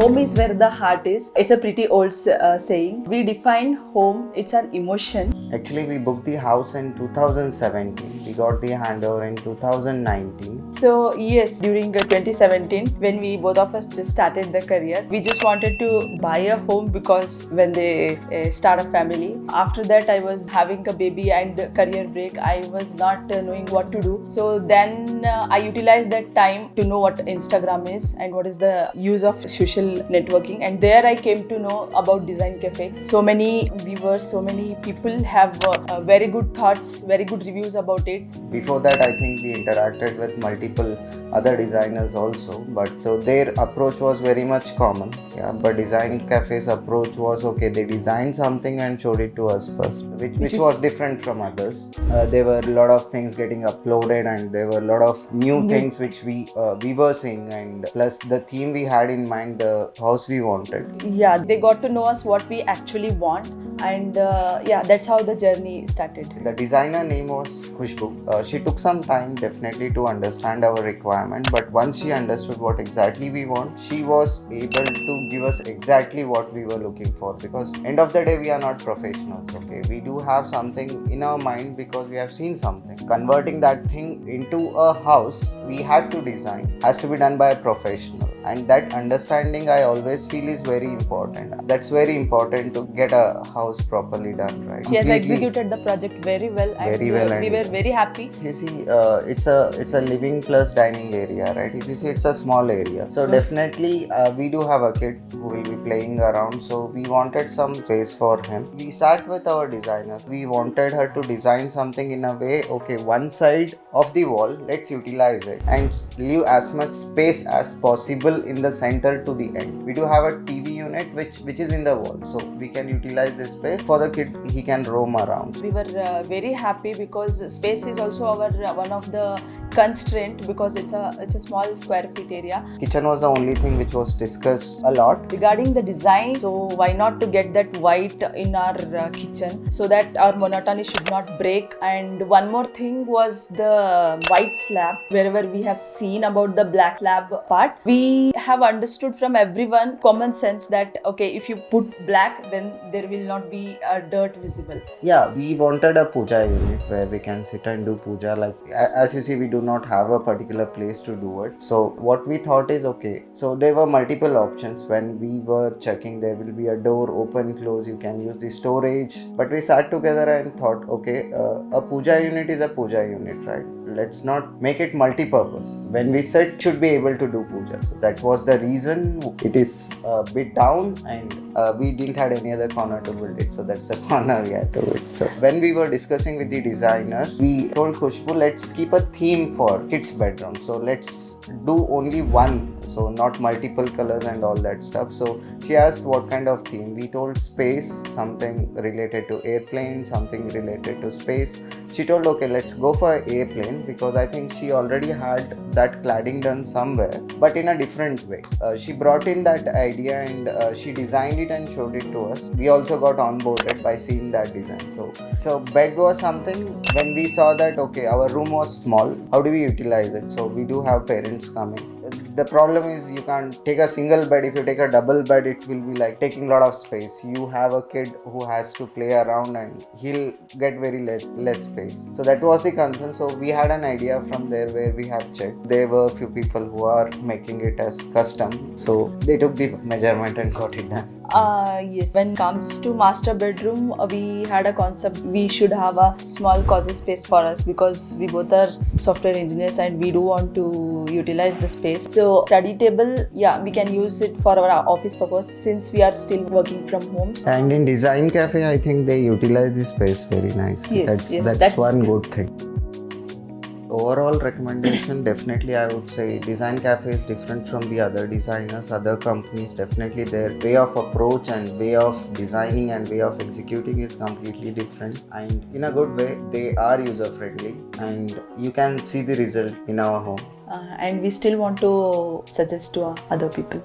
Home is where the heart is. It's a pretty old saying. We define home, it's an emotion. Actually, we booked the house in 2017. We got the handover in 2019. So yes, during 2017, when we both of us just started the career, we just wanted to buy a home because when they start a family. After that, I was having a baby and career break. I was not knowing what to do. So then I utilized that time to know what Instagram is and what is the use of social networking. And there I came to know about DesignCafe. So many viewers, so many people have very good thoughts, very good reviews about it. Before that, I think we interacted with multiple other designers also, but so their approach was very much common. Yeah, but DesignCafe's approach was okay. They designed something and showed it to us first, which was different from others. There were a lot of things getting uploaded, and there were a lot of new things which we were seeing, and plus the theme we had in mind, the house we wanted. Yeah, they got to know us what we actually want, and yeah, that's how the journey started. The designer name was Khushbu. She took some time definitely to understand our requirement, but once she understood what exactly we want, she was able to give us exactly what we were looking for, because end of the day we are not professionals, okay? We do have something in our mind because we have seen something. Converting that thing into a house, we have to design, has to be done by a professional, and that understanding I always feel is very important. That's very important to get a house properly done, right? She has executed the project very well, and we were very happy. You see, it's a living plus dining area, right? If you see, it's a small area, so definitely we do have a kid who will be playing around, so we wanted some space for him. We sat with our designer. We wanted her to design something in a way, okay, one side of the wall, let's utilize it and leave as much space as possible in the center to the end. We do have a TV unit which is in the wall, so we can utilize this space for the kid. He can roam around. We were very happy because space is also our one of the constraint, because it's a small square feet area. Kitchen was the only thing which was discussed a lot regarding the design. So why not to get that white in our kitchen so that our monotony should not break. And one more thing was the white slab. Wherever we have seen about the black slab part, we have understood from everyone common sense that okay, if you put black, then there will not be a dirt visible. Yeah, we wanted a puja unit where we can sit and do puja. Like as you see, we do not have a particular place to do it. So what we thought is okay. So there were multiple options when we were checking. There will be a door open, close. You can use the storage. But we sat together and thought, okay, a puja unit is a puja unit, right? Let's not make it multi-purpose. When we said should be able to do puja, so that was the reason. It is a bit down, and we didn't have any other corner to build it, so that's the corner we had to build. So when we were discussing with the designers, we told Khushbu, let's keep a theme for kids' bedroom. So let's do only one, so not multiple colors and all that stuff. So she asked what kind of theme. We told space, something related to airplane, something related to space. She told okay, let's go for airplane, because I think she already had that cladding done somewhere, but in a different way. She brought in that idea, and she designed it and showed it to us. We also got onboarded by seeing that design. So bed was something, when we saw that okay, our room was small, how do we utilize it? So we do have parents coming. The problem is you can't take a single bed. If you take a double bed, it will be like taking a lot of space. You have a kid who has to play around, and he'll get very less space. So that was the concern. So we had an idea from there where we have checked. There were a few people who are making it as custom. So they took the measurement and got it done. Yes, when it comes to master bedroom, we had a concept. We should have a small closet space for us, because we both are software engineers and we do want to utilize the space. So study table, yeah, we can use it for our office purpose since we are still working from home. And in DesignCafe, I think they utilize the space very nicely. Yes, that's one good thing. Overall recommendation, definitely I would say DesignCafe is different from the other designers, other companies. Definitely their way of approach and way of designing and way of executing is completely different, and in a good way. They are user friendly, and you can see the result in our home. And we still want to suggest to other people.